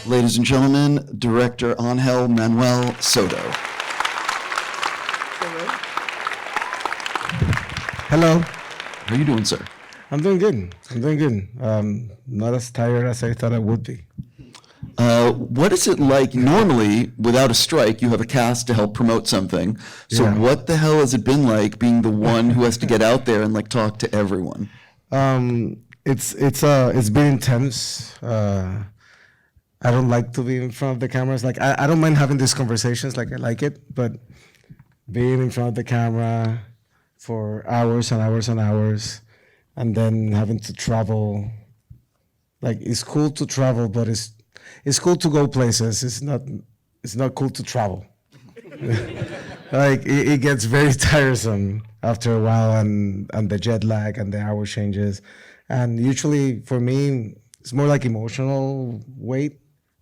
Ladies and gentlemen, director Ángel Manuel Soto. Hello. How are you doing, sir? I'm doing good. Not as tired as I thought I would be. What is it like? Normally, without a strike, you have a cast to help promote something. So Yeah. what the hell has it been like being the one who has to get out there and like talk to everyone? It's been intense. I don't like to be in front of the cameras. Like I don't mind having these conversations. Like I like it, but being in front of the camera for hours and hours and hours, and then having to travel. Like it's cool to travel, but it's cool to go places. It's not cool to travel. Like it gets very tiresome after a while, and the jet lag and the hour changes, and usually for me it's more like emotional weight.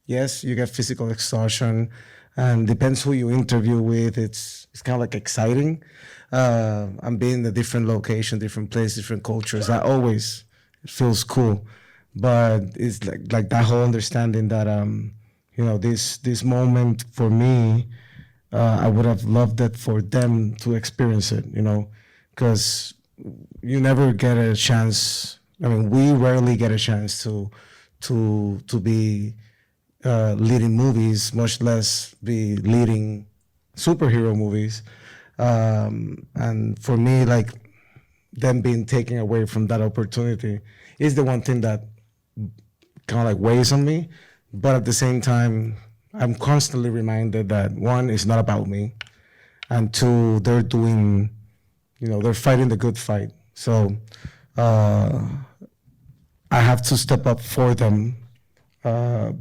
Yes, you get physical exhaustion, and depends who you interview with. It's kind of like exciting. And being in a different location, different place, different cultures. That always feels cool, but it's like that whole understanding that this moment for me, I would have loved it for them to experience it. Because you never get a chance. I mean, we rarely get a chance to be leading movies, much less be leading superhero movies. And for me, like them being taken away from that opportunity is the one thing that kind of like weighs on me. But at the same time, I'm constantly reminded that one, it's not about me, and two, they're doing, they're fighting the good fight. So I have to step up for them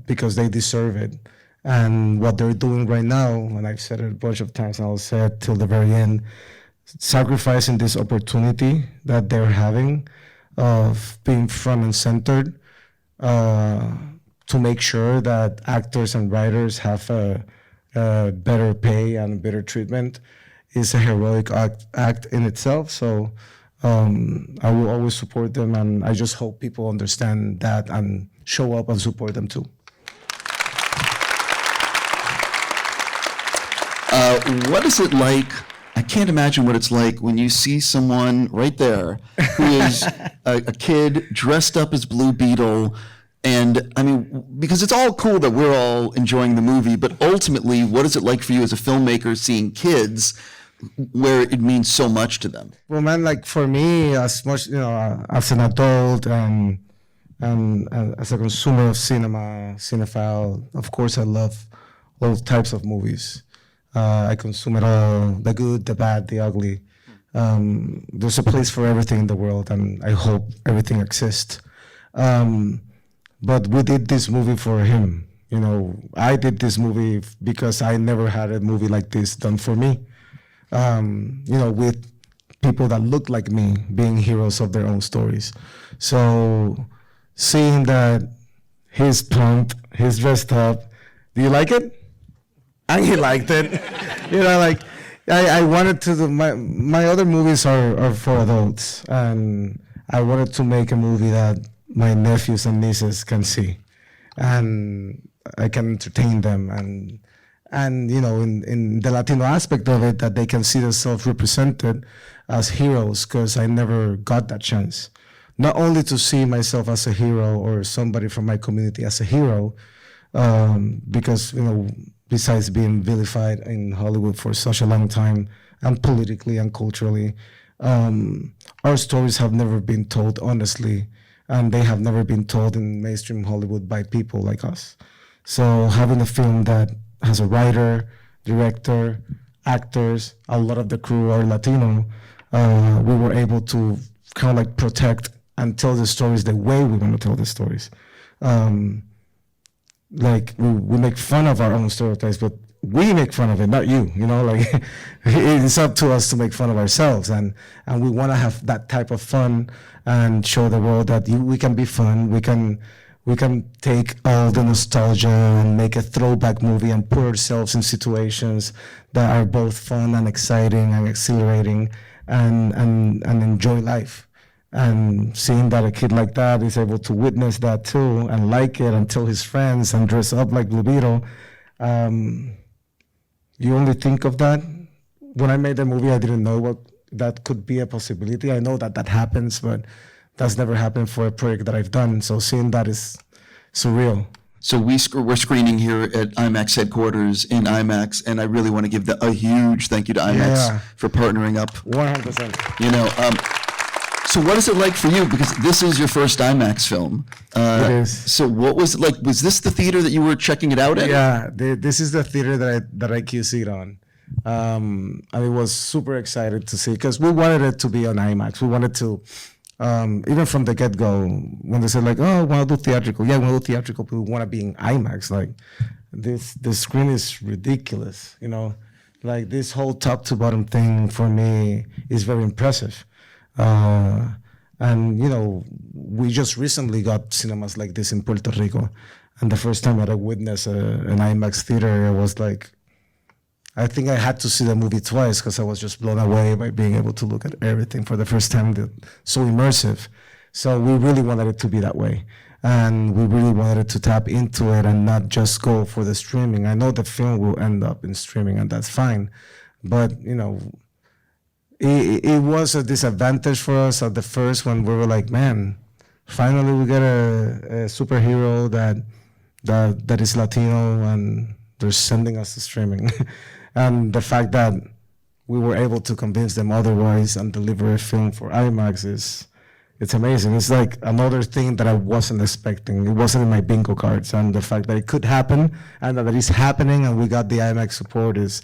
because they deserve it. And what they're doing right now, and I've said it a bunch of times, and I'll say it till the very end, sacrificing this opportunity that they're having of being front and centered to make sure that actors and writers have a better pay and better treatment is a heroic act in itself. So I will always support them, and I just hope people understand that and show up and support them too. What is it like? I can't imagine what it's like when you see someone right there who is a kid dressed up as Blue Beetle. And I mean, because it's all cool that we're all enjoying the movie, but ultimately, what is it like for you as a filmmaker seeing kids where it means so much to them? Well, man, like for me, as much, as an adult and as a consumer of cinema, cinephile, of course, I love all types of movies. I consume it all, the good, the bad, the ugly. There's a place for everything in the world, and I hope everything exists. But we did this movie for him. I did this movie because I never had a movie like this done for me. With people that look like me being heroes of their own stories. So seeing that he's pumped, he's dressed up, do you like it? And he liked it. I wanted to do, my other movies are for adults, and I wanted to make a movie that my nephews and nieces can see, and I can entertain them, and in the Latino aspect of it, that they can see themselves represented as heroes, because I never got that chance. Not only to see myself as a hero or somebody from my community as a hero, because besides being vilified in Hollywood for such a long time, and politically and culturally, our stories have never been told honestly, and they have never been told in mainstream Hollywood by people like us. So having a film that has a writer, director, actors, a lot of the crew are Latino, we were able to kind of like protect and tell the stories the way we want to tell the stories. We make fun of our own stereotypes, but we make fun of it, not you. It's up to us to make fun of ourselves, and we want to have that type of fun and show the world that we can be fun. We can take all the nostalgia and make a throwback movie and put ourselves in situations that are both fun and exciting and exhilarating, and enjoy life. And seeing that a kid like that is able to witness that too and like it and tell his friends and dress up like Blue Beetle, you only think of that. When I made the movie, I didn't know what that could be a possibility. I know that that happens, but that's never happened for a project that I've done. So seeing that is surreal. So we're screening here at IMAX headquarters in IMAX, and I really want to give a huge thank you to IMAX for partnering up. 100%. You know, so what is it like for you? Because this is your first IMAX film. It is. So what was it like? Was this the theater that you were checking it out at? Yeah, this is the theater that I QC'd on. I was super excited to see, because we wanted it to be on IMAX. We wanted to, even from the get-go, when they said like, oh, I want to do theatrical. Yeah, we want to do theatrical, but we want to be in IMAX. Like, the screen is ridiculous, you know? Like, this whole top to bottom thing for me is very impressive. And, you know, we just recently got cinemas like this in Puerto Rico. And the first time that I witnessed an IMAX theater, I was like, I think I had to see the movie twice because I was just blown away by being able to look at everything for the first time. So immersive. So we really wanted it to be that way. And we really wanted it to tap into it and not just go for the streaming. I know the film will end up in streaming, and that's fine. But, you know, it was a disadvantage for us at the first when we were like, man, finally we get a superhero that is Latino and they're sending us to streaming. And the fact that we were able to convince them otherwise and deliver a film for IMAX it's amazing. It's like another thing that I wasn't expecting. It wasn't in my bingo cards. And the fact that it could happen and that it is happening and we got the IMAX support is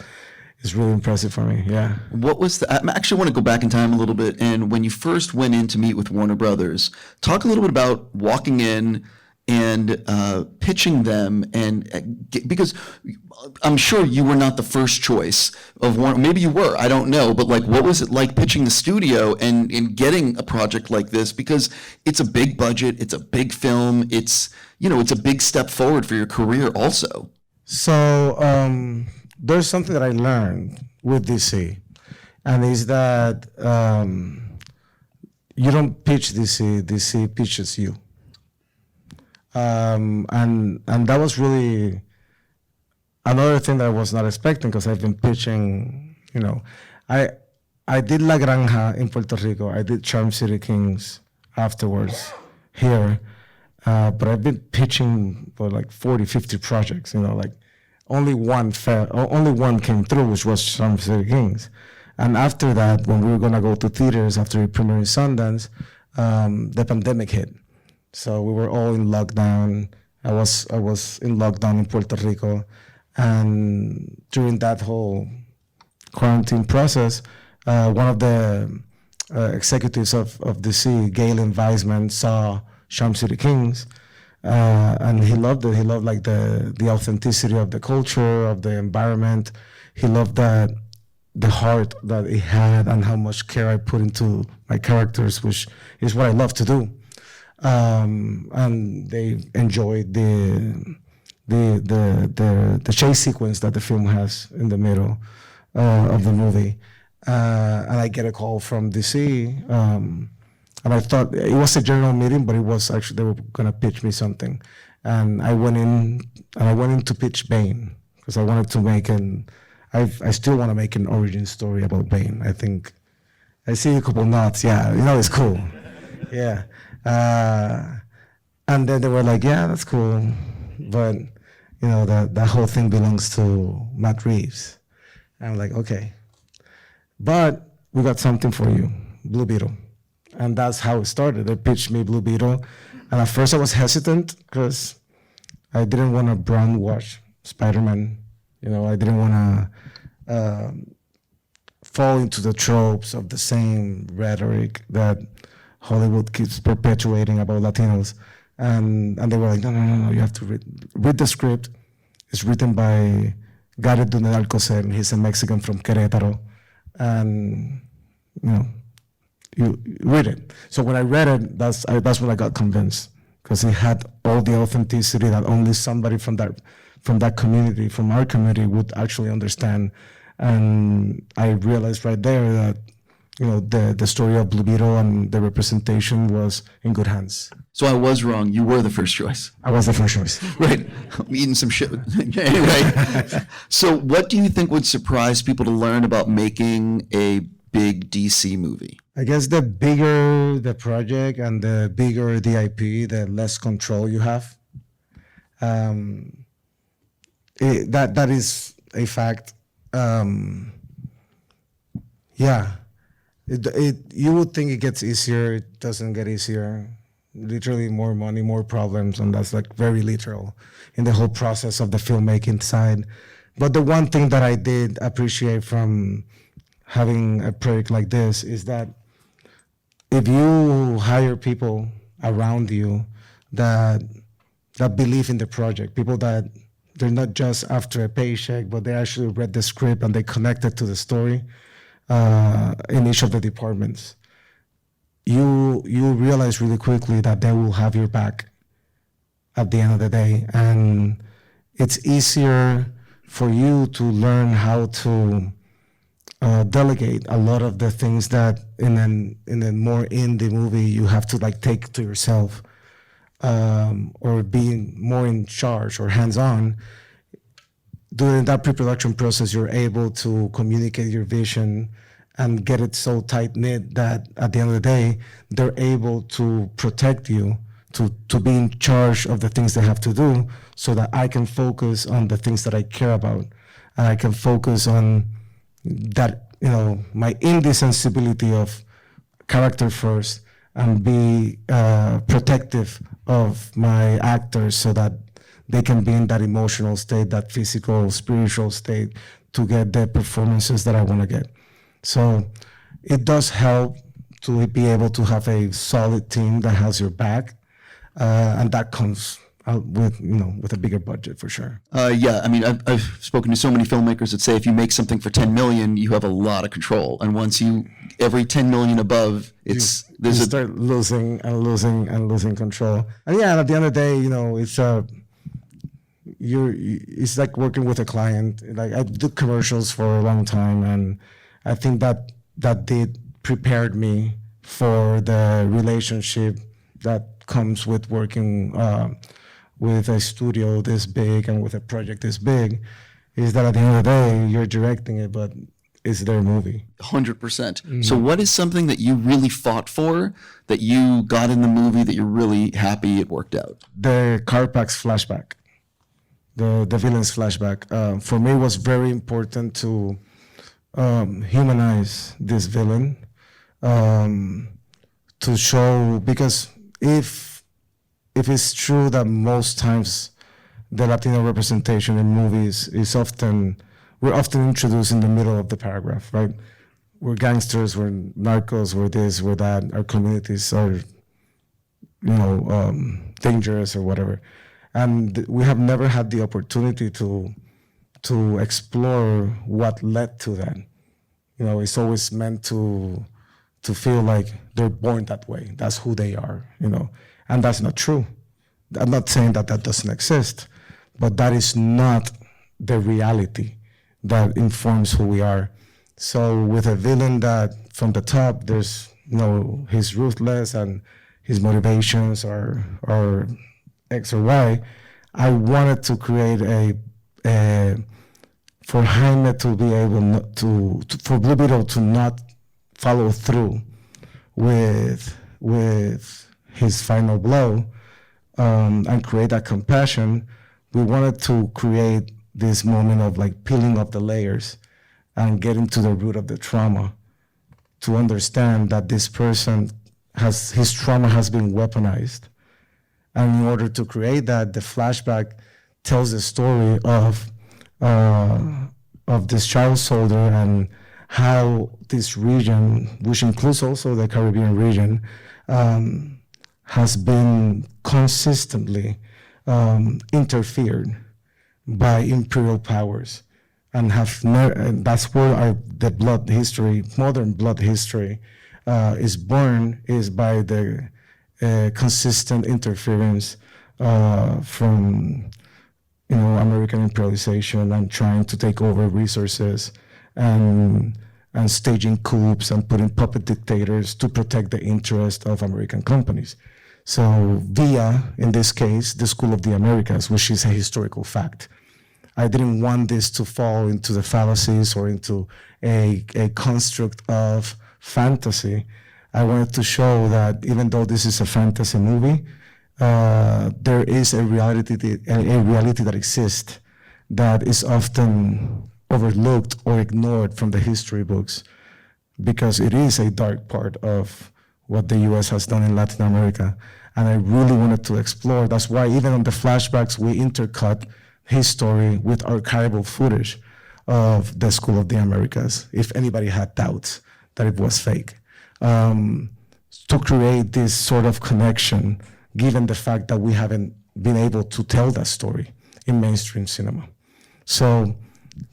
really impressive for me, yeah. What was I actually want to go back in time a little bit, and when you first went in to meet with Warner Brothers, talk a little bit about walking in and pitching them, and because I'm sure you were not the first choice of Warner. Maybe you were, I don't know, but like, what was it like pitching the studio and getting a project like this? Because it's a big budget, it's a big film, it's a big step forward for your career also. So, there's something that I learned with DC, and is that you don't pitch DC pitches you. And that was really another thing that I was not expecting, because I've been pitching, you know, I did La Granja in Puerto Rico, I did Charm City Kings afterwards here, but I've been pitching for like 40, 50 projects, you know, like, only one came through, which was Charm City Kings. And after that, when we were gonna go to theaters after we premiered in Sundance, the pandemic hit. So we were all in lockdown. I was in lockdown in Puerto Rico. And during that whole quarantine process, one of the executives of DC, Galen Weisman, saw Charm City Kings. And he loved it. He loved like the authenticity of the culture, of the environment. He loved the heart that it had and how much care I put into my characters, which is what I love to do. And they enjoyed the chase sequence that the film has in the middle of the movie. And I get a call from DC. And I thought it was a general meeting, but it was actually, they were gonna pitch me something. And I went in to pitch Bane, because I wanted to make I still want to make an origin story about Bane. I think, I see a couple nods, yeah, you know, it's cool. Yeah. And then they were like, yeah, that's cool. But, you know, that whole thing belongs to Matt Reeves. And I'm like, okay. But we got something for you, Blue Beetle. And that's how it started. They pitched me Blue Beetle. And at first I was hesitant because I didn't want to brown wash Spider-Man. You know, I didn't want to fall into the tropes of the same rhetoric that Hollywood keeps perpetuating about Latinos. And they were like, no, you have to read the script. It's written by Gareth Dunedal Alcocer, and he's a Mexican from Querétaro. And, you know, you read it. So when I read it, that's when I got convinced, because it had all the authenticity that only somebody from that community, from our community, would actually understand. And I realized right there that the story of Blue Beetle and the representation was in good hands. So I was wrong. You were the first choice. I was the first choice. Right. I'm eating some shit. Anyway, so what do you think would surprise people to learn about making a big DC movie? I guess the bigger the project and the bigger the IP, the less control you have. That is a fact. You would think it gets easier. It doesn't get easier. Literally more money, more problems, and that's like very literal in the whole process of the filmmaking side. But the one thing that I did appreciate from having a project like this is that if you hire people around you that believe in the project, people that they're not just after a paycheck, but they actually read the script and they connected to the story in each of the departments, you realize really quickly that they will have your back at the end of the day. And it's easier for you to learn how to delegate a lot of the things that in a more indie movie you have to like take to yourself, or being more in charge or hands-on. During that pre-production process, you're able to communicate your vision and get it so tight-knit that at the end of the day, they're able to protect you, to be in charge of the things they have to do, so that I can focus on the things that I care about. And I can focus on that, my indie sensibility of character first, and be protective of my actors so that they can be in that emotional state, that physical, spiritual state to get the performances that I want to get. So it does help to be able to have a solid team that has your back, and that comes out with a bigger budget for sure. Yeah, I mean, I've spoken to so many filmmakers that say if you make something for 10 million, you have a lot of control, and once every 10 million above, you start losing control. And yeah, at the end of the day, it's like working with a client. Like I did commercials for a long time, and I think that did prepared me for the relationship that comes with working with a studio this big and with a project this big, is that at the end of the day, you're directing it, but it's their movie. 100%. Mm-hmm. So what is something that you really fought for, that you got in the movie, that you're really happy it worked out? The Carapax flashback, the villain's flashback. For me, it was very important to humanize this villain, to show, because if it's true that most times the Latino representation in movies is we're often introduced in the middle of the paragraph, right? We're gangsters, we're narcos, we're this, we're that, our communities are, dangerous or whatever. And we have never had the opportunity to explore what led to that. It's always meant to feel like they're born that way. That's who they are, and that's not true. I'm not saying that doesn't exist, but that is not the reality that informs who we are. So with a villain that from the top, there's, he's ruthless and his motivations are X or Y, I wanted to create for Jaime to be able for Blue Beetle to not follow through with his final blow, and create that compassion. We wanted to create this moment of like peeling off the layers and getting to the root of the trauma, to understand that this person his trauma has been weaponized. And in order to create that, the flashback tells the story of this child soldier and how this region, which includes also the Caribbean region, has been consistently interfered by imperial powers, and and that's where the blood history, modern blood history, is born, is by the consistent interference from American imperialization and trying to take over resources and and staging coups and putting puppet dictators to protect the interest of American companies. So via, in this case, the School of the Americas, which is a historical fact. I didn't want this to fall into the fallacies or into a construct of fantasy. I wanted to show that even though this is a fantasy movie, there is a reality that exists that is often overlooked or ignored from the history books, because it is a dark part of what the US has done in Latin America. And I really wanted to explore. That's why even on the flashbacks, we intercut his story with archival footage of the School of the Americas, if anybody had doubts that it was fake, to create this sort of connection, given the fact that we haven't been able to tell that story in mainstream cinema. So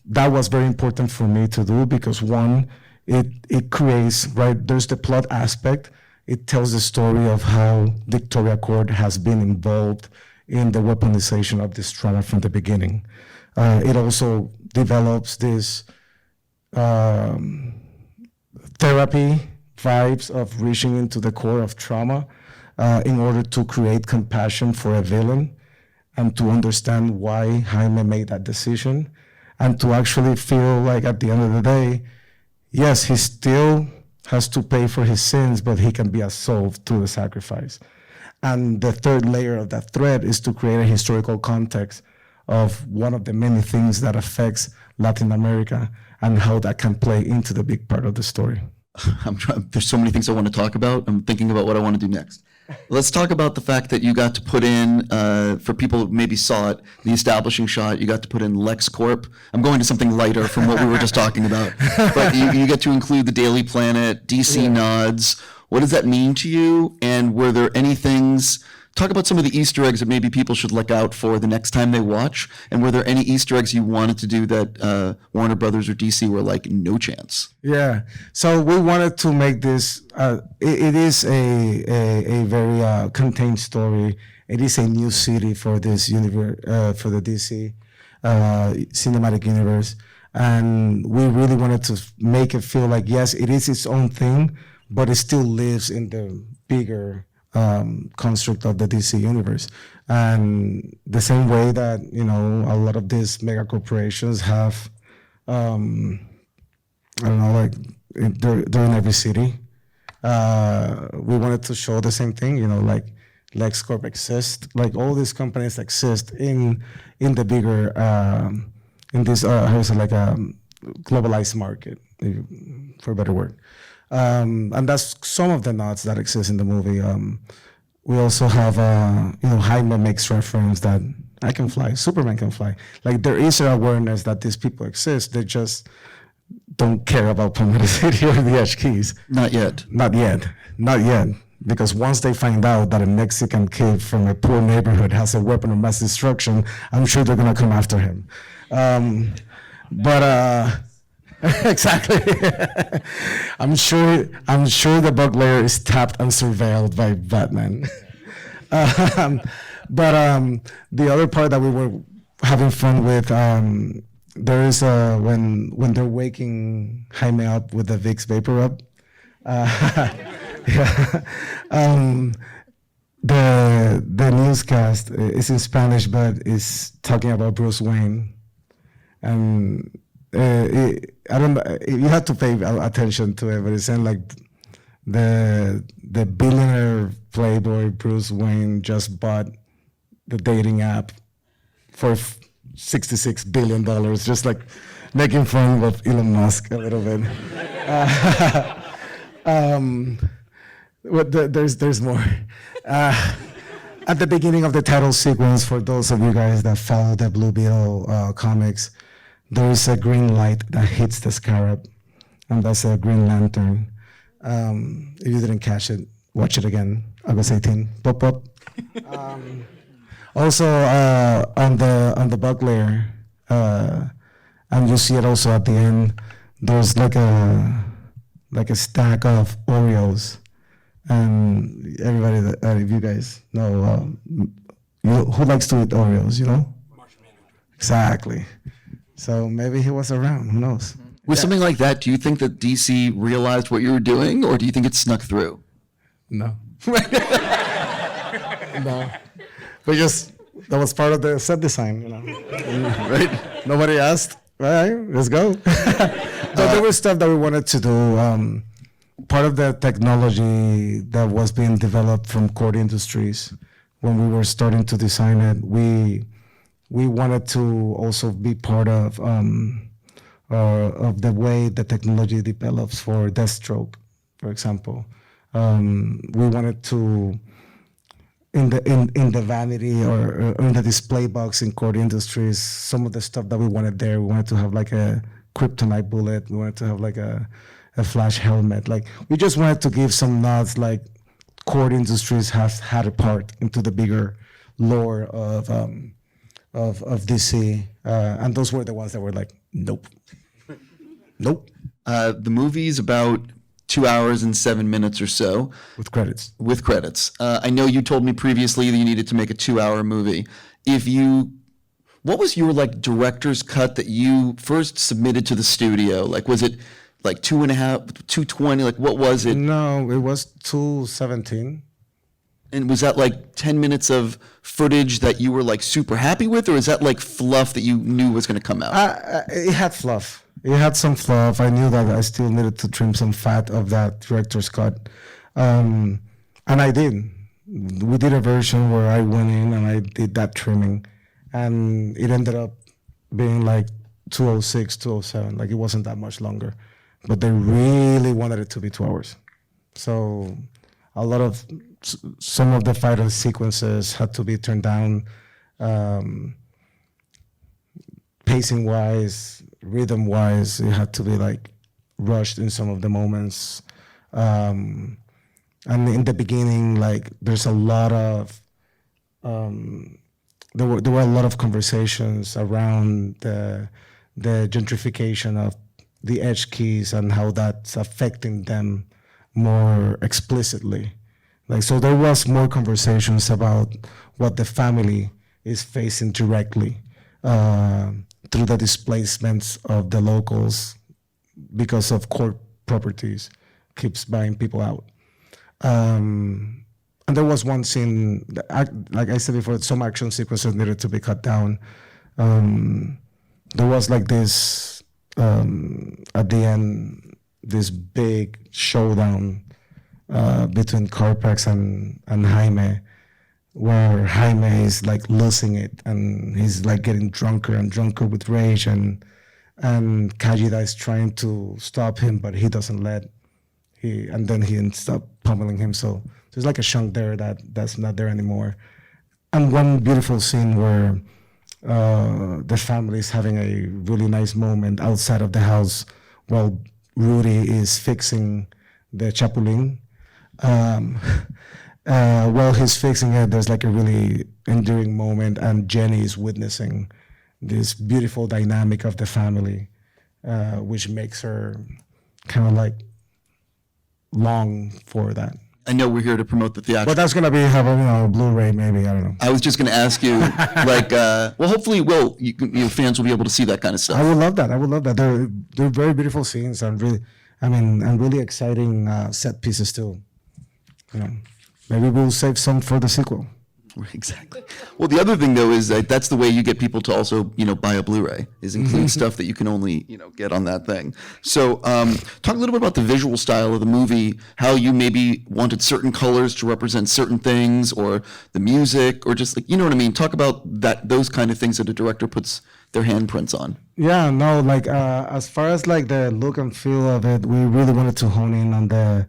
that was very important for me to do, because one, it creates, right, there's the plot aspect. It tells the story of how Victoria Court has been involved in the weaponization of this trauma from the beginning. It also develops this therapy vibes of reaching into the core of trauma in order to create compassion for a villain and to understand why Jaime made that decision, and to actually feel like at the end of the day, yes, he still has to pay for his sins, but he can be absolved through the sacrifice. And the third layer of that thread is to create a historical context of one of the many things that affects Latin America and how that can play into the big part of the story. There's so many things I want to talk about. I'm thinking about what I want to do next. Let's talk about the fact that you got to put in, for people who maybe saw it, the establishing shot, you got to put in LexCorp. I'm going to something lighter from what we were just talking about. But you get to include the Daily Planet, DC nods. What does that mean to you? And were there any things, talk about some of the Easter eggs that maybe people should look out for the next time they watch. And were there any Easter eggs you wanted to do that Warner Brothers or DC were like, no chance? Yeah, so we wanted to make this, it is a very contained story. It is a new city for this universe, for the DC cinematic universe. And we really wanted to make it feel like, yes, it is its own thing, but it still lives in the bigger construct of the DC universe. And the same way that, you know, a lot of these mega corporations have, I don't know, like they're in every city. We wanted to show the same thing, you know, like LexCorp exists, like all these companies exist in the bigger, in this, how is it, like a globalized market, for a better word. And that's some of the nods that exist in the movie. We also have, you know, Jaime makes reference that I can fly, Superman can fly. Like there is an awareness that these people exist. They just don't care about Palmera City or the Edge Keys. Not yet. Not yet. Not yet. Because once they find out that a Mexican kid from a poor neighborhood has a weapon of mass destruction, I'm sure they're gonna come after him. Exactly. I'm sure the bug layer is tapped and surveilled by Batman. But the other part that we were having fun with, there is when they're waking Jaime up with the Vicks Vapor Rub. The newscast is in Spanish, but is talking about Bruce Wayne, and I don't. You have to pay attention to it, but it's saying like the billionaire playboy Bruce Wayne just bought the dating app for $66 billion, just like making fun of Elon Musk a little bit. There's more. At the beginning of the title sequence, for those of you guys that follow the Blue Beetle comics, there is a green light that hits the scarab, and that's a Green Lantern. If you didn't catch it, watch it again. August 18. Pop up. Also, on the bug layer, and you see it also at the end. There's like a stack of Oreos, and everybody that if you guys know, who likes to eat Oreos, you know? Exactly. So maybe he was around. Who knows? With something like that, do you think that DC realized what you were doing, or do you think it snuck through? No. No. Because that was part of the set design, you know. Right? Nobody asked. All right, let's go. But there was stuff that we wanted to do. Part of the technology that was being developed from Core Industries, when we were starting to design it, we wanted to also be part of the way the technology develops for Deathstroke, for example. We wanted to, in the vanity or in the display box in Core Industries, some of the stuff that we wanted there, we wanted to have like a kryptonite bullet. We wanted to have like a flash helmet. Like, we just wanted to give some nods, like Core Industries has had a part into the bigger lore of DC, and those were the ones that were like, nope. The movie's about 2 hours and 7 minutes or so. With credits. With credits. I know you told me previously that you needed to make a 2-hour movie. What was your like director's cut that you first submitted to the studio? Like, was it like 2.5, 220? Like, what was it? No, it was 217. And was that like 10 minutes of footage that you were like super happy with, or is that like fluff that you knew was going to come out? It had fluff. It had some fluff. I knew that I still needed to trim some fat of that director's cut. And I did. We did a version where I went in and I did that trimming. And it ended up being like 206, 207. Like, it wasn't that much longer. But they really wanted it to be 2 hours. So some of the fighter sequences had to be turned down, pacing-wise, rhythm-wise. It had to be like rushed in some of the moments. And in the beginning, like, there's a lot of there were a lot of conversations around the gentrification of the edge keys and how that's affecting them more explicitly. Like, so there was more conversations about what the family is facing directly through the displacements of the locals because of core properties keeps buying people out. And there was one scene, like I said before, some action sequences needed to be cut down. There was like this, at the end, this big showdown between Carapax and Jaime, where Jaime is like losing it and he's like getting drunker and drunker with rage, and Kajida is trying to stop him, but he doesn't and then he ends up pummeling him. So there's like a chunk there that's not there anymore. And one beautiful scene where the family is having a really nice moment outside of the house while Rudy is fixing the chapulín. While he's fixing it, there's like a really endearing moment, and Jenny is witnessing this beautiful dynamic of the family, which makes her kind of like long for that. I know we're here to promote the theatrical. But that's gonna be a Blu-ray maybe. I don't know. I was just going to ask you, like, well, hopefully, fans will be able to see that kind of stuff. I would love that. They're very beautiful scenes and really exciting set pieces too. Maybe we'll save some for the sequel. Exactly. Well, the other thing though is that that's the way you get people to also, buy a Blu-ray, is include stuff that you can only, get on that thing. So, talk a little bit about the visual style of the movie, how you maybe wanted certain colors to represent certain things, or the music, or just like, you know what I mean? Talk about those kind of things that a director puts their handprints on. Yeah, no, like as far as like the look and feel of it, we really wanted to hone in on the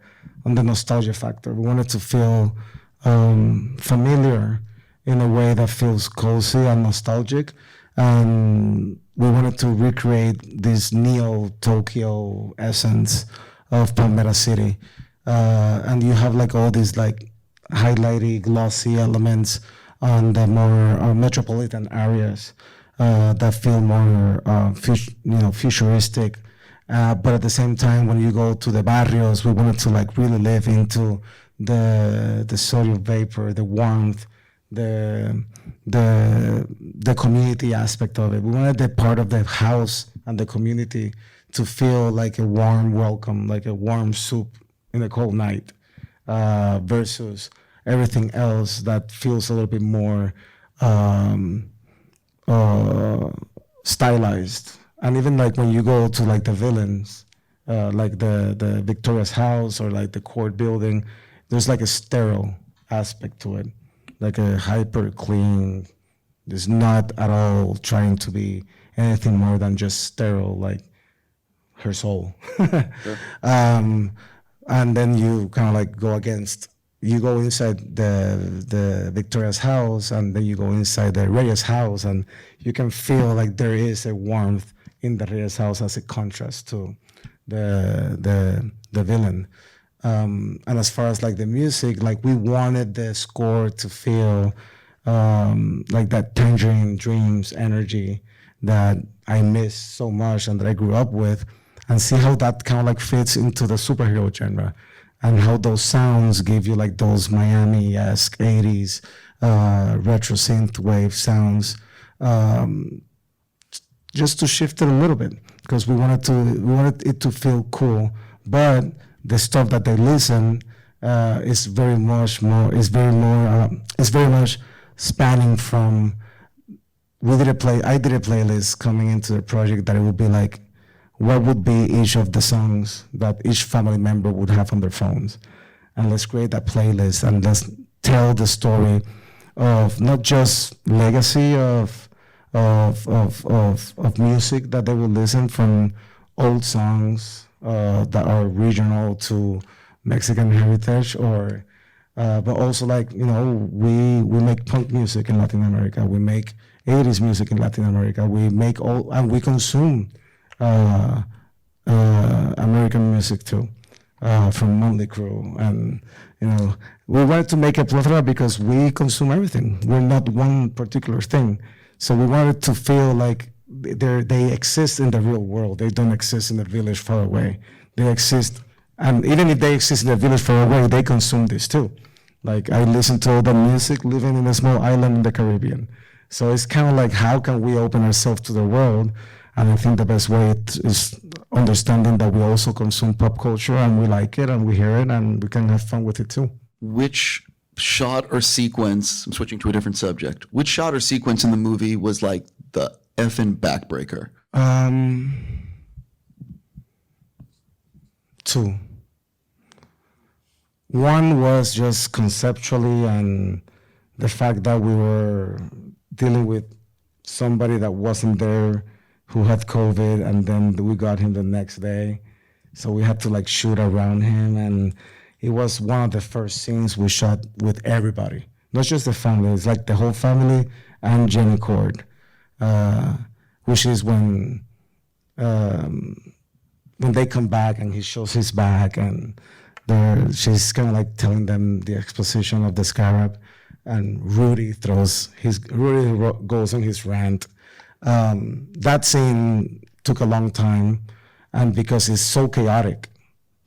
nostalgia factor. We wanted to feel familiar in a way that feels cozy and nostalgic, and we wanted to recreate this neo-Tokyo essence of Palmera City, and you have like all these like highlighty, glossy elements on the more metropolitan areas that feel more futuristic. But at the same time, when you go to the barrios, we wanted to like really live into the sodium vapor, the warmth, the community aspect of it. We wanted the part of the house and the community to feel like a warm welcome, like a warm soup in a cold night, versus everything else that feels a little bit more stylized. And even like when you go to like the villains, like the Victoria's house or like the court building, there's like a sterile aspect to it, like a hyper clean. There's not at all trying to be anything more than just sterile, like her soul. Sure. And then you kind of like you go inside the Victoria's house, and then you go inside the Reyes house, and you can feel like there is a warmth in the Reyes house as a contrast to the villain. And as far as like the music, like we wanted the score to feel like that Tangerine Dreams energy that I miss so much and that I grew up with, and see how that kind of like fits into the superhero genre, and how those sounds give you like those Miami-esque 80s retro synth wave sounds, just to shift it a little bit, because we wanted it to feel cool, but the stuff that they listen is very much spanning from. I did a playlist coming into the project that it would be like, what would be each of the songs that each family member would have on their phones, and let's create that playlist and let's tell the story of not just legacy of music that they will listen from, old songs that are regional to Mexican heritage, or but also like, you know, we make punk music in Latin America, we make 80s music in Latin America, and we consume American music too, from Motley Crue, and you know, we wanted to make a plethora because we consume everything. We're not one particular thing, so we wanted to feel like they exist in the real world. They don't exist in a village far away. They exist, and even if they exist in a village far away, they consume this too. Like I listen to all the music living in a small island in the Caribbean. So it's kind of like, how can we open ourselves to the world? And I think the best way is understanding that we also consume pop culture, and we like it, and we hear it, and we can have fun with it too. Which shot or sequence, I'm switching to a different subject, which shot or sequence in the movie was like the effing backbreaker? Two. One was just conceptually, and the fact that we were dealing with somebody that wasn't there, who had COVID, and then we got him the next day. So we had to like shoot around him, and it was one of the first scenes we shot with everybody, not just the family. It's like the whole family and Jenny Cord, which is when they come back and he shows his back, and she's kind of like telling them the exposition of the scarab, and Rudy goes on his rant. That scene took a long time, and because it's so chaotic,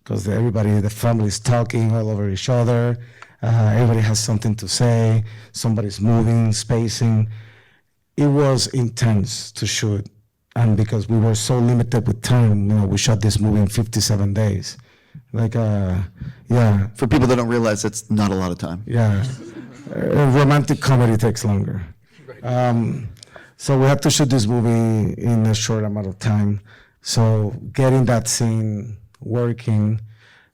because the family is talking all over each other, everybody has something to say, somebody's moving, spacing. It was intense to shoot, and because we were so limited with time, you know, we shot this movie in 57 days. Like, yeah. For people that don't realize, that's not a lot of time. Yeah. Romantic comedy takes longer. So we had to shoot this movie in a short amount of time. So getting that scene working,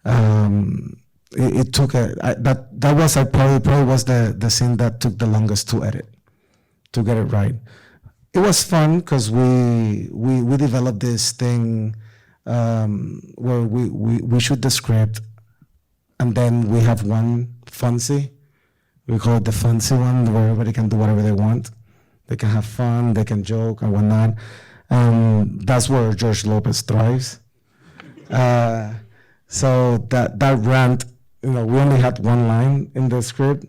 it took that was probably was the scene that took the longest to edit, to get it right. It was fun because we developed this thing where we shoot the script, and then we have one fancy. We call it the fancy one, where everybody can do whatever they want. They can have fun, they can joke and whatnot. That's where George Lopez thrives. So that rant, you know, we only had one line in the script,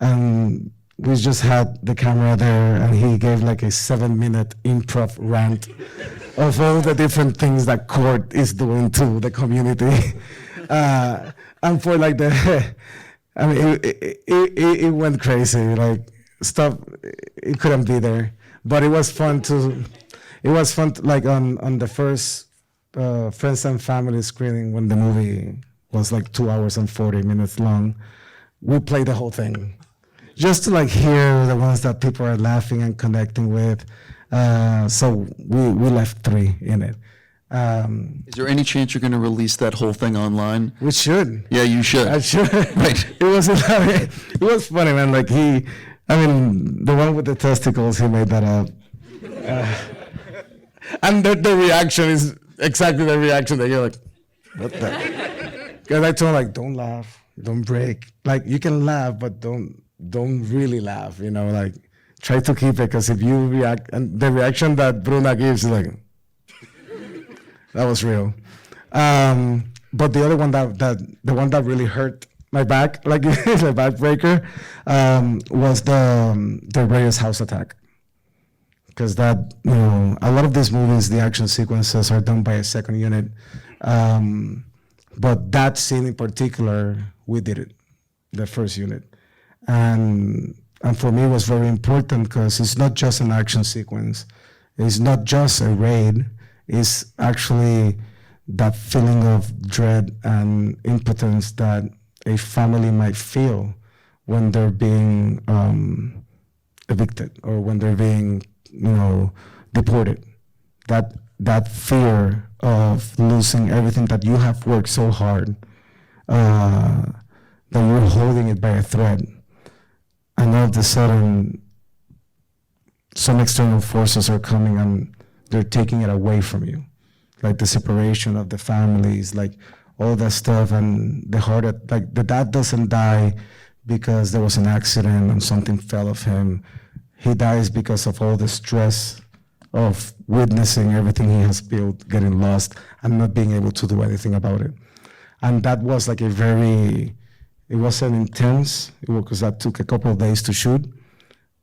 and we just had the camera there, and he gave like a 7-minute improv rant of all the different things that court is doing to the community. And for like I mean, it went crazy, like stuff, it couldn't be there. But it was fun like on the first friends and family screening when the movie was like 2 hours and 40 minutes long. We played the whole thing just to like hear the ones that people are laughing and connecting with. So we left 3 in it. Is there any chance you're going to release that whole thing online? We should. Yeah, you should. I should. Right. It was funny, man. Like the one with the testicles, he made that up. And the reaction is exactly the reaction that you're like, what the? Because I told him, like, don't laugh, don't break. Like, you can laugh, but don't really laugh, like, try to keep it, because if you react, and the reaction that Bruna gives is like, that was real. But the other one the one that really hurt my back, like the backbreaker, was the Reyes house attack. Because that, a lot of these movies, the action sequences are done by a second unit. But that scene in particular, we did it, the first unit. And for me, it was very important because it's not just an action sequence. It's not just a raid. It's actually that feeling of dread and impotence that a family might feel when they're being evicted or when they're being, deported. That fear of losing everything that you have worked so hard, that you're holding it by a thread, and all of a sudden, some external forces are coming and they're taking it away from you, like the separation of the families, like all that stuff, and the heart, like the dad doesn't die because there was an accident and something fell off him. He dies because of all the stress of witnessing everything he has built, getting lost, and not being able to do anything about it. And that was like it wasn't intense, because that took a couple of days to shoot,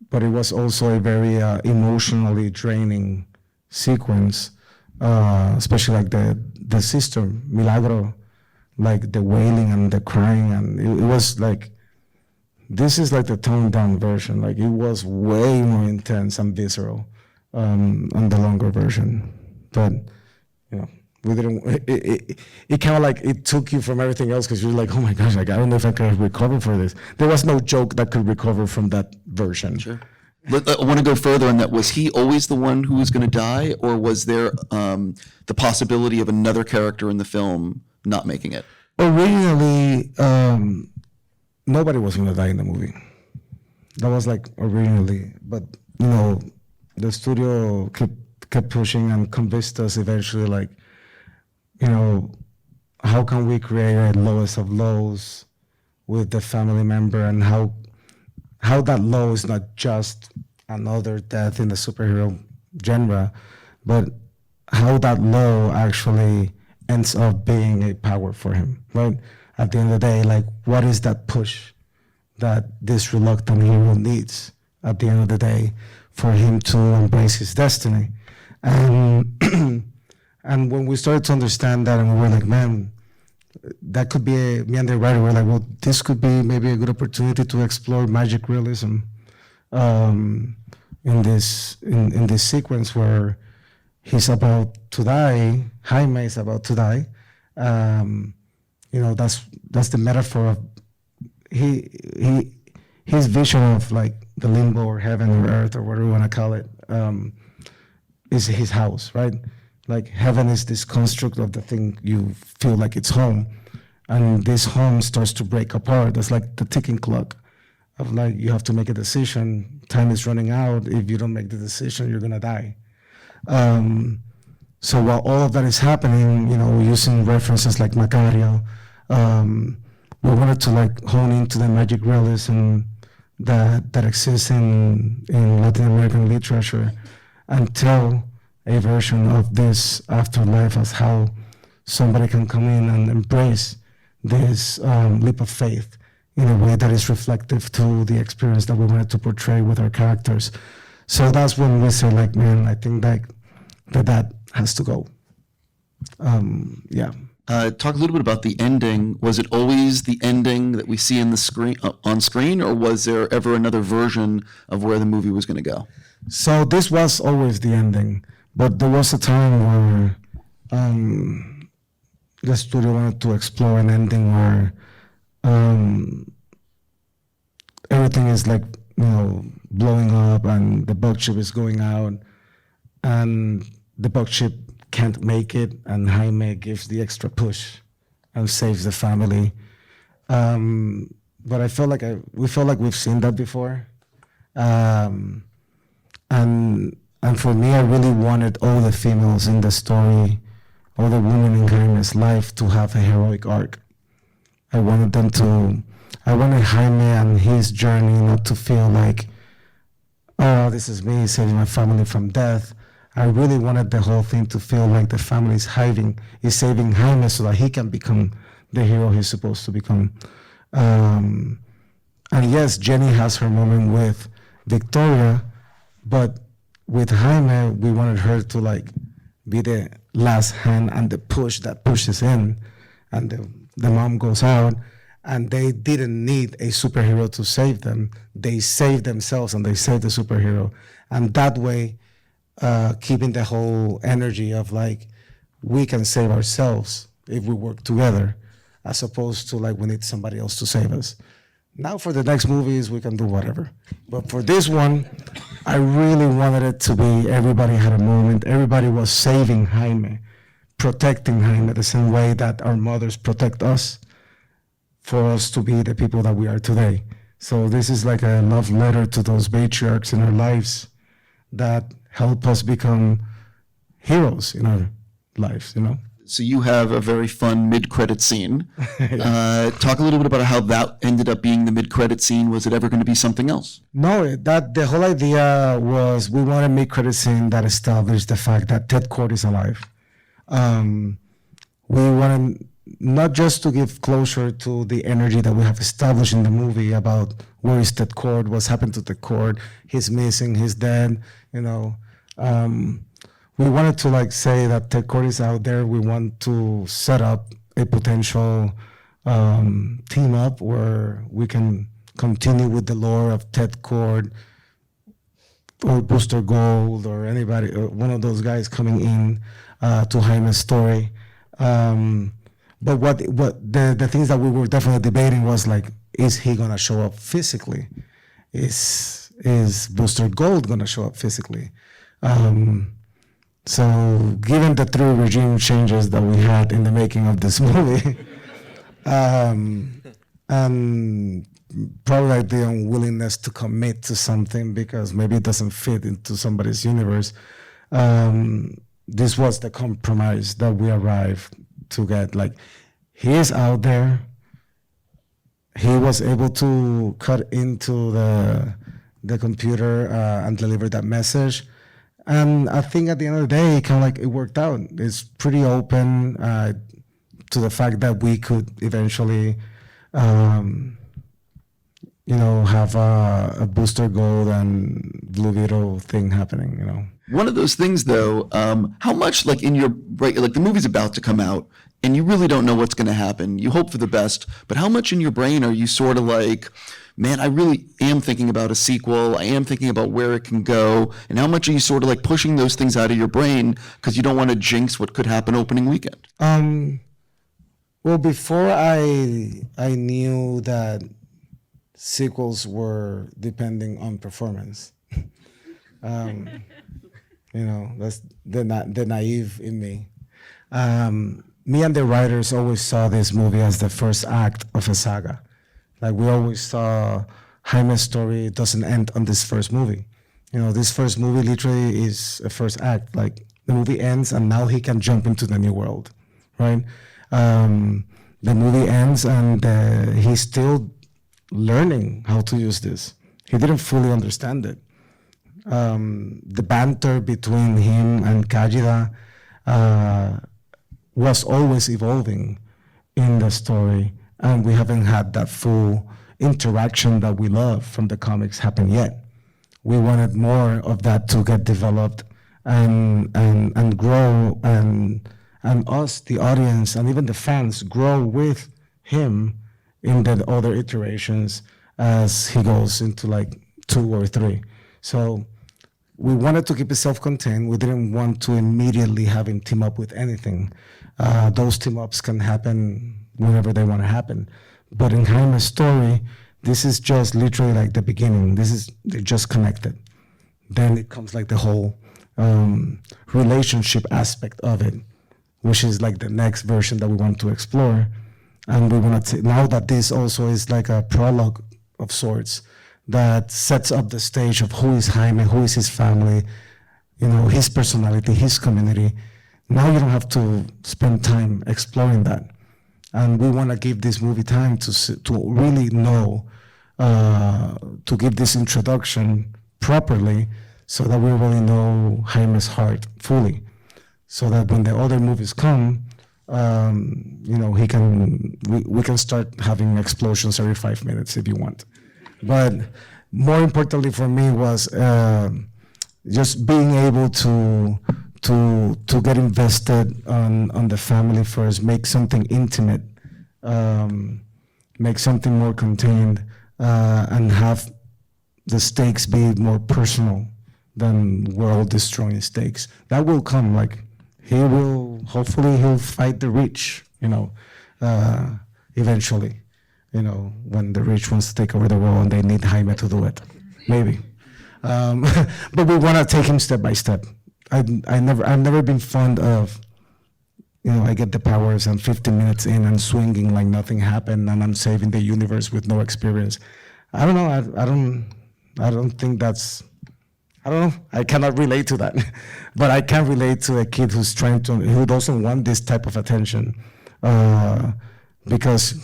but it was also a very emotionally draining sequence, especially like the sister, Milagro, like the wailing and the crying, and it was like, this is like the toned down version. Like it was way more intense and visceral on the longer version. But we didn't. It kind of like it took you from everything else, because you're like, oh my gosh, like I don't know if I can recover for this. There was no joke that could recover from that version. Sure. I want to go further on that. Was he always the one who was going to die, or was there the possibility of another character in the film not making it? Originally, nobody was going to die in the movie. That was like originally, but the studio kept pushing and convinced us eventually, like, how can we create a lowest of lows with the family member, and how that low is not just another death in the superhero genre, but how that low actually ends up being a power for him, right? At the end of the day, like, what is that push that this reluctant hero needs at the end of the day for him to embrace his destiny? And and when we started to understand that, and we were like, man, that could be me and the writer were like, well, this could be maybe a good opportunity to explore magic realism in this sequence where he's about to die, Jaime is about to die. That's the metaphor of his vision of like the limbo or heaven or earth or whatever you want to call it, is his house, right? Like heaven is this construct of the thing you feel like it's home, and this home starts to break apart. It's like the ticking clock of like, you have to make a decision, time is running out, if you don't make the decision, you're gonna die. So while all of that is happening, using references like Macario, we wanted to like hone into the magic realism that exists in Latin American literature, and tell a version of this afterlife as how somebody can come in and embrace this leap of faith in a way that is reflective to the experience that we wanted to portray with our characters. So that's when we said, like, man, I think that has to go. Yeah. Talk a little bit about the ending. Was it always the ending that we see in the screen on screen, or was there ever another version of where the movie was going to go? So this was always the ending, but there was a time where the studio wanted to explore an ending where everything is like, blowing up and the bug chip is going out and the bug chip can't make it and Jaime gives the extra push and saves the family. But I felt like we felt like we've seen that before. And for me, I really wanted all the females in the story, all the women in Jaime's life to have a heroic arc. I wanted Jaime and his journey not to feel like, oh, this is me saving my family from death. I really wanted the whole thing to feel like the family is saving Jaime so that he can become the hero he's supposed to become. And yes, Jenny has her moment with Victoria, but with Jaime, we wanted her to like be the last hand and the push that pushes in, and the mom goes out, and they didn't need a superhero to save them. They saved themselves and they saved the superhero. And that way, keeping the whole energy of like, we can save ourselves if we work together, as opposed to like we need somebody else to save us. Now for the next movies, we can do whatever. But for this one, I really wanted it to be everybody had a moment. Everybody was saving Jaime, protecting Jaime the same way that our mothers protect us for us to be the people that we are today. So this is like a love letter to those matriarchs in our lives that help us become heroes in our lives, So you have a very fun mid-credit scene. Talk a little bit about how that ended up being the mid-credit scene. Was it ever going to be something else? No, the whole idea was we wanted a mid-credit scene that established the fact that Ted Kord is alive. We wanted not just to give closure to the energy that we have established in the movie about where is Ted Kord, what's happened to Ted Kord, he's missing, he's dead, we wanted to like say that Ted Kord is out there. We want to set up a potential team up where we can continue with the lore of Ted Kord or Booster Gold or anybody, or one of those guys coming in to Jaime's story. But what the things that we were definitely debating was like, is he gonna show up physically? Is Booster Gold gonna show up physically? So given the 3 regime changes that we had in the making of this movie, and probably like the unwillingness to commit to something because maybe it doesn't fit into somebody's universe, this was the compromise that we arrived to get. Like, he is out there. He was able to cut into the computer and deliver that message. And I think at the end of the day, kind of like it worked out. It's pretty open to the fact that we could eventually, have a Booster Gold and Blue Beetle thing happening. One of those things, though, how much like the movie's about to come out, and you really don't know what's going to happen. You hope for the best, but how much in your brain are you sort of like, man, I really am thinking about a sequel. I am thinking about where it can go. And how much are you sort of like pushing those things out of your brain because you don't want to jinx what could happen opening weekend? Well, before I knew that sequels were depending on performance, that's the naive in me. Me and the writers always saw this movie as the first act of a saga. Like, we always saw Jaime's story doesn't end on this first movie. This first movie literally is a first act. Like, the movie ends and now he can jump into the new world, right? The movie ends and he's still learning how to use this. He didn't fully understand it. The banter between him and Kajida was always evolving in the story, and we haven't had that full interaction that we love from the comics happen yet. We wanted more of that to get developed and grow, and us, the audience, and even the fans grow with him in the other iterations as he goes into like 2 or 3. So we wanted to keep it self-contained. We didn't want to immediately have him team up with anything. Those team ups can happen whenever they want to happen. But in Jaime's story, this is just literally like the beginning. They're just connected. Then it comes like the whole relationship aspect of it, which is like the next version that we want to explore. And we want to, now that this also is like a prologue of sorts that sets up the stage of who is Jaime, who is his family, his personality, his community. Now you don't have to spend time exploring that. And we want to give this movie time to really know, to give this introduction properly so that we really know Jaime's heart fully. So that when the other movies come, we can start having explosions every 5 minutes if you want. But more importantly for me was just being able to get invested on the family first, make something intimate, make something more contained, and have the stakes be more personal than world-destroying stakes. That will come. Like hopefully he'll fight the rich, eventually. When the rich wants to take over the world and they need Jaime to do it, maybe. But we want to take him step by step. I've never been fond of, I get the powers and 15 minutes in and swinging like nothing happened and I'm saving the universe with no experience. I don't know. I don't think that's. I don't know. I cannot relate to that, but I can relate to a kid who doesn't want this type of attention, because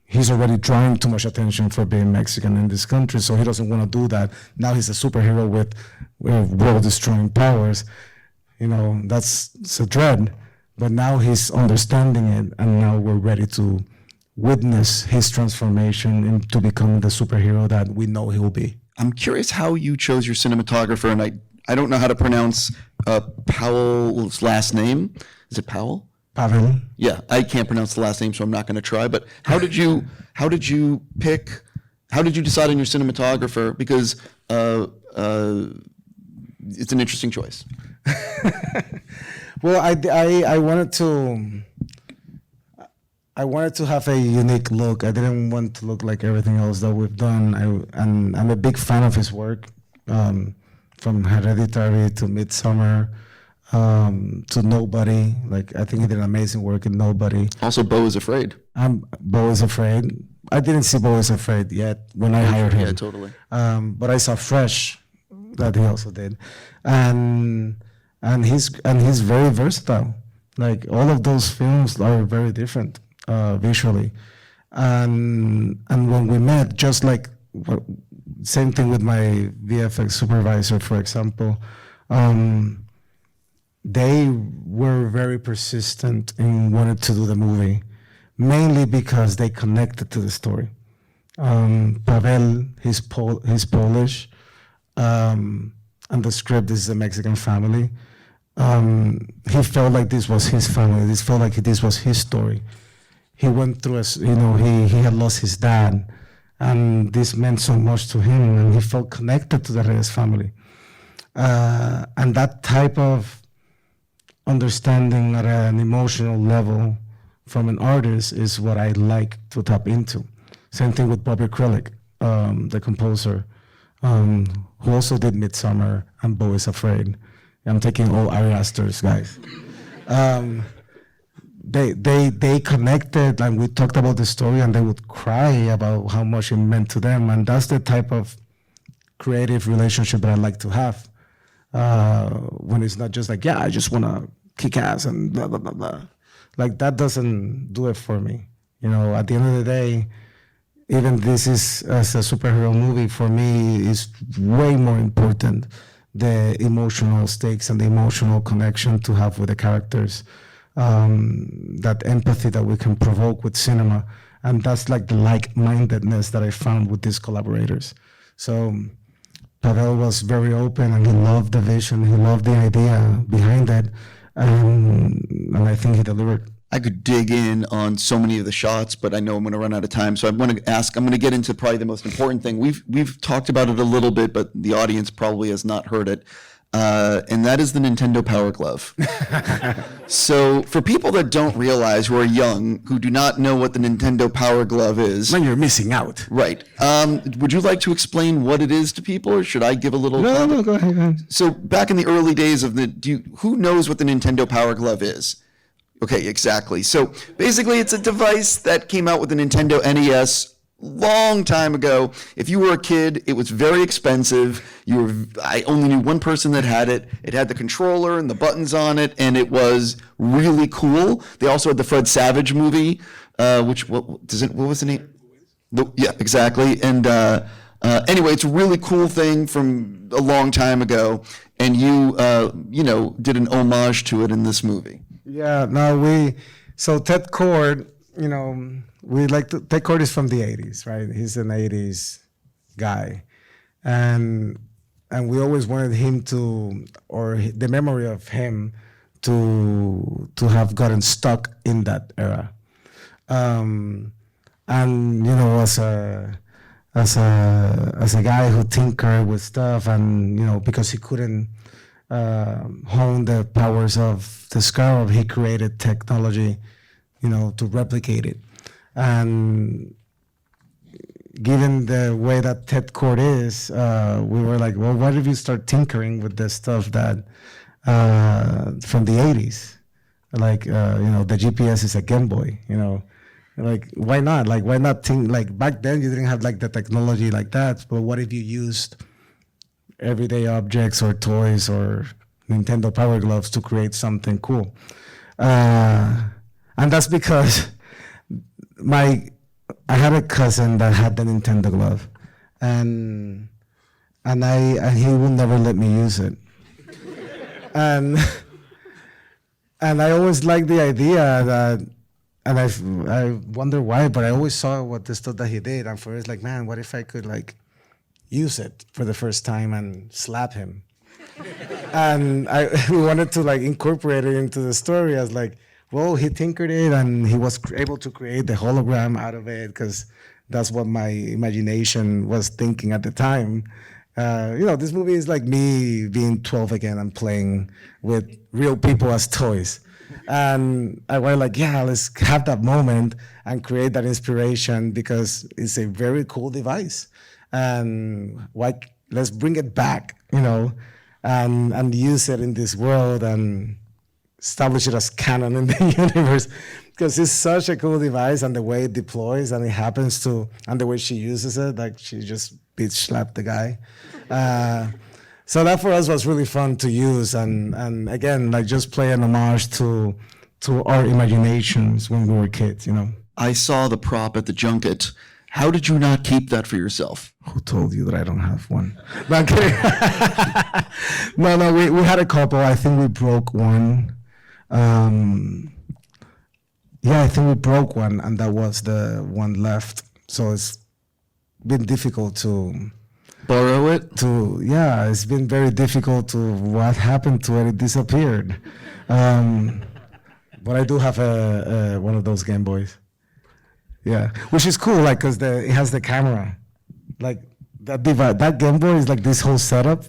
he's already drawing too much attention for being Mexican in this country, so he doesn't want to do that. Now he's a superhero with world-destroying powers. That's a dread, but now he's understanding it, and now we're ready to witness his transformation into becoming the superhero that we know he will be. I'm curious how you chose your cinematographer, and I don't know how to pronounce Powell's last name. Is it Powell? Pavel. Yeah, I can't pronounce the last name, so I'm not going to try. But how did you decide on your cinematographer? Because it's an interesting choice. Well, I wanted to have a unique look. I didn't want to look like everything else that we've done. And I'm a big fan of his work, from Hereditary to Midsommar, to Nobody. Like, I think he did amazing work in Nobody. Also, Beau is Afraid. Beau is Afraid. I didn't see Beau is Afraid yet when I hired him. Yeah, totally. But I saw Fresh, that he also did, and he's very versatile. Like, all of those films are very different. Visually, and when we met, just like same thing with my VFX supervisor, for example, they were very persistent in wanting to do the movie, mainly because they connected to the story. Pavel, he's Polish, and the script is a Mexican family. He felt like this was his family. This felt like this was his story. He went through he had lost his dad, and this meant so much to him, and he felt connected to the Reyes family. And that type of understanding at an emotional level from an artist is what I like to tap into. Same thing with Bobby Kralik, the composer, who also did Midsommar and Beau is Afraid. I'm taking all Ari Aster's guys. They connected, and we talked about the story, and they would cry about how much it meant to them. And that's the type of creative relationship that I like to have, when it's not just like, yeah, I just want to kick ass and blah, blah, blah, blah. Like, that doesn't do it for me. At the end of the day, even this is as a superhero movie, for me, is way more important, the emotional stakes and the emotional connection to have with the characters. That empathy that we can provoke with cinema, and that's like the like-mindedness that I found with these collaborators. So Pavel was very open, and he loved the vision, he loved the idea behind it, and I think he delivered. I could dig in on so many of the shots, but I know I'm going to run out of time. So I'm going to get into probably the most important thing. We've talked about it a little bit, but the audience probably has not heard it. and that is the Nintendo Power Glove. So for people that don't realize, who are young, who do not know what the Nintendo Power Glove is. Man, you're missing out. Right. Would you like to explain what it is to people, or should I give a little? No, go ahead. So back in the early days of who knows what the Nintendo Power Glove is? Okay, exactly. So basically it's a device that came out with the Nintendo NES long time ago. If you were a kid, it was very expensive. I only knew one person that had it. It had the controller and the buttons on it, and it was really cool. They also had the Fred Savage movie, what was the name? Yeah, exactly. And anyway, it's a really cool thing from a long time ago, and you did an homage to it in this movie. Yeah, no, so Ted Cord, Ted Cord is from the 80s, right? He's an 80s guy. And we always wanted him the memory of him to have gotten stuck in that era. And, as a guy who tinkered with stuff and, because he couldn't hone the powers of the scarab, he created technology, to replicate it. And given the way that Ted Cord is, we were like, well, what if you start tinkering with the stuff that from the 80s? Like, the GPS is a Game Boy, like, why not? Like, why not think, like, back then you didn't have like the technology like that, but what if you used everyday objects or toys or Nintendo Power Gloves to create something cool? And that's because I had a cousin that had the Nintendo glove, and he would never let me use it. And I always liked the idea that, and I wonder why, but I always saw what the stuff that he did, and for it's like, man, what if I could like use it for the first time and slap him? And we wanted to like incorporate it into the story as like, well, he tinkered it and he was able to create the hologram out of it, because that's what my imagination was thinking at the time. This movie is like me being 12 again and playing with real people as toys. And I was like, yeah, let's have that moment and create that inspiration, because it's a very cool device. And let's bring it back, and use it in this world and establish it as canon in the universe, because it's such a cool device, and the way it deploys and it happens to, and the way she uses it, like she just bitch slapped the guy. So that for us was really fun to use, and again, like just play an homage to our imaginations when we were kids, I saw the prop at the junket. How did you not keep that for yourself? Who told you that I don't have one? No, I'm kidding. No, we had a couple. I think we broke one. I think we broke one, and that was the one left. So it's been difficult to borrow it. It's been very difficult to. What happened to it? It disappeared. But I do have one of those Game Boys. Yeah, which is cool, like, because it has the camera. Like that Game Boy is like this whole setup,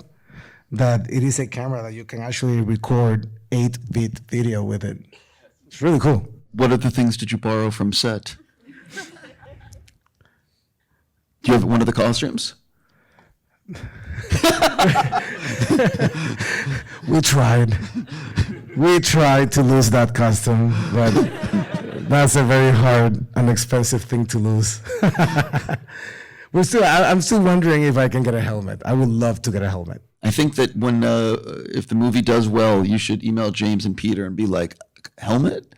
that it is a camera that you can actually record 8-bit video with it. It's really cool. What other things did you borrow from set? Do you have one of the costumes? We tried to lose that costume, but that's a very hard and expensive thing to lose. I'm still wondering if I can get a helmet. I would love to get a helmet. I think that if the movie does well, you should email James and Peter and be like, helmet?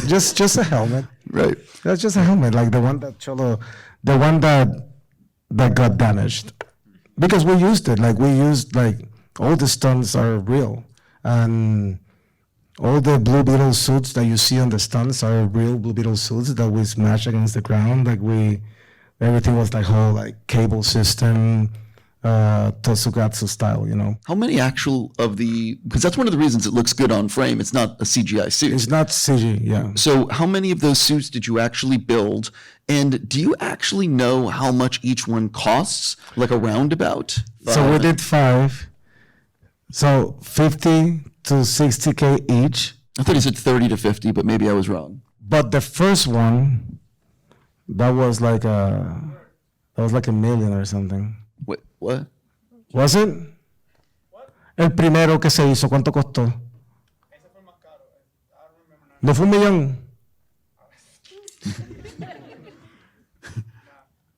Just a helmet. Right. That's just a helmet, like the one that got damaged. Because we used it, all the stunts are real. And all the Blue Beetle suits that you see on the stunts are real Blue Beetle suits that we smashed against the ground. Everything was like whole cable system, Tokusatsu style, How many because that's one of the reasons it looks good on frame. It's not a CGI suit. It's not CG, yeah. So how many of those suits did you actually build? And do you actually know how much each one costs, like a roundabout? So we did 5. So 50 to 60K each. I thought he said 30 to 50, but maybe I was wrong. But the first one, that was like $1 million or something. Wait, what? Was it? El primero que se hizo, ¿cuánto costó? Ese fue más caro. I don't remember. ¿No fue $1 millón?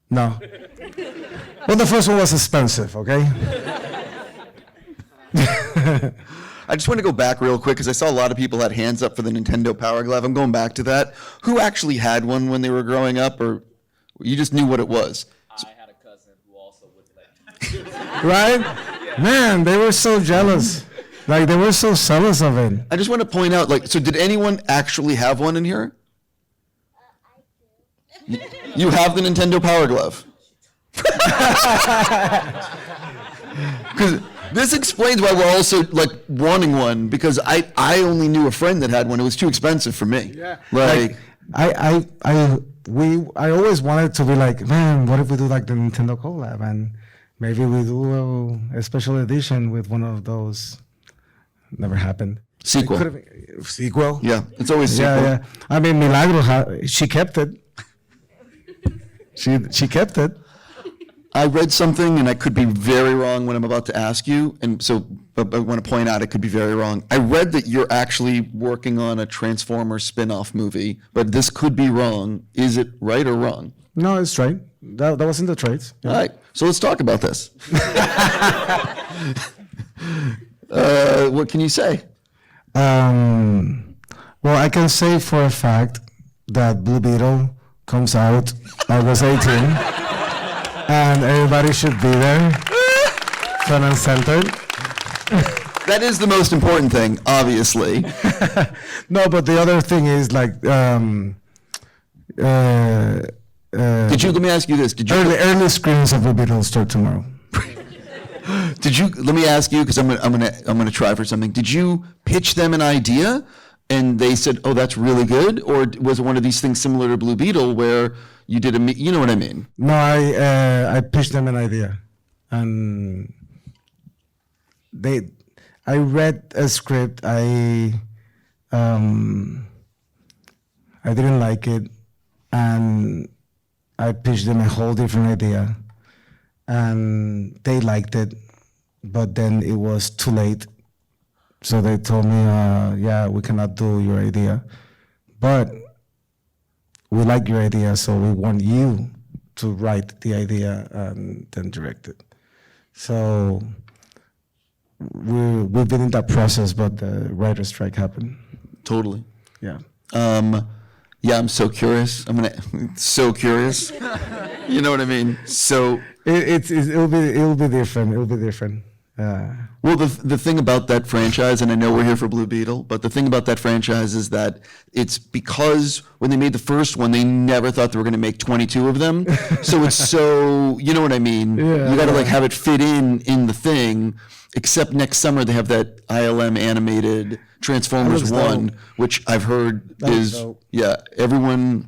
No. Well, the first one was expensive, okay? I just want to go back real quick because I saw a lot of people had hands up for the Nintendo Power Glove. I'm going back to that. Who actually had one when they were growing up, or you just knew what it was? I had a cousin who also would like. Right? Man, they were so jealous. Like, they were so jealous of it. I just want to point out, like, so did anyone actually have one in here? You have the Nintendo Power Glove. Because this explains why we're also like wanting one, because I only knew a friend that had one. It was too expensive for me. Yeah. Like I always wanted to be like, man, what if we do like the Nintendo collab and maybe we do a special edition with one of those. Never happened. Sequel. Sequel. Yeah, it's always sequel. Yeah. I mean, Milagro, she kept it. She kept it. I read something, and I could be very wrong when I'm about to ask you, and so but I want to point out it could be very wrong. I read that you're actually working on a Transformers spin-off movie, but this could be wrong. Is it right or wrong? No, it's right. That was in the trades. Yeah. All right, so let's talk about this. What can you say? Well, I can say for a fact that Blue Beetle comes out August 18, and everybody should be there, front and center. That is the most important thing, obviously. No, but the other thing is like, Let me ask you this. early screenings of Blue Beetle start tomorrow. Let me ask you, because I'm gonna try for something. Did you pitch them an idea, and they said, "Oh, that's really good," or was it one of these things similar to Blue Beetle where you did you know what I mean? No, I pitched them an idea, and I read a script. I didn't like it, and I pitched them a whole different idea, and they liked it, but then it was too late. So they told me, yeah, we cannot do your idea, but we like your idea, so we want you to write the idea and then direct it. So we've been in that process, but the writer's strike happened. Totally. Yeah. Yeah, I'm so curious. So curious. You know what I mean? So It'll be different. It'll be different. well, the thing about that franchise, and I know we're here for Blue Beetle, but the thing about that franchise is that it's because when they made the first one, they never thought they were going to make 22 of them. So it's so, you know what I mean? Yeah, you got to like have it fit in the thing. Except next summer they have that ILM animated Transformers That looks 1, dope. which I've heard That looks is dope. yeah. Everyone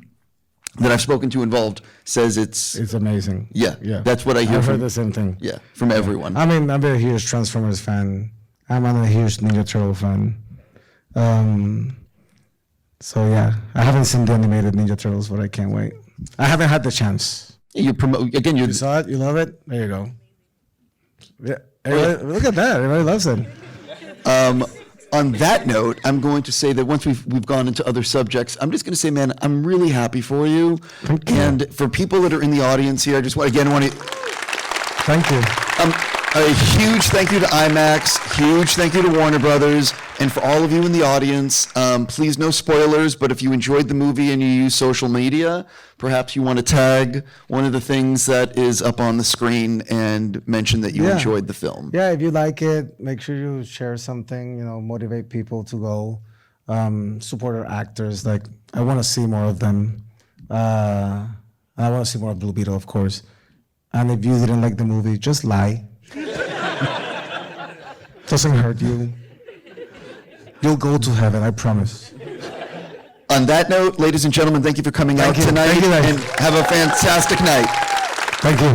that I've spoken to involved says it's amazing. yeah. Yeah. That's what I hear I've from heard the same thing. yeah from everyone. I'm a huge Transformers fan. I'm a huge Ninja Turtle fan. So yeah, I haven't seen the animated Ninja Turtles, but I can't wait. I haven't had the chance. You promote again. You saw it? You love it? There you go. Yeah. Look at that. Everybody loves it. On that note, I'm going to say that once we've gone into other subjects, I'm just going to say, man, I'm really happy for you. Thank you. And for people that are in the audience here, I just want to. Thank you. A huge thank you to IMAX, huge thank you to Warner Brothers, and for all of you in the audience, please no spoilers, but if you enjoyed the movie and you use social media, perhaps you want to tag one of the things that is up on the screen and mention that you enjoyed the film. Yeah, if you like it, make sure you share something, motivate people to go, support our actors. Like, I want to see more of them. I want to see more of Blue Beetle, of course. And if you didn't like the movie, just lie. Doesn't hurt you. You'll go to heaven, I promise. On that note, ladies and gentlemen, thank you for coming out you. tonight, Thank you, guys. and have a fantastic night. Thank you.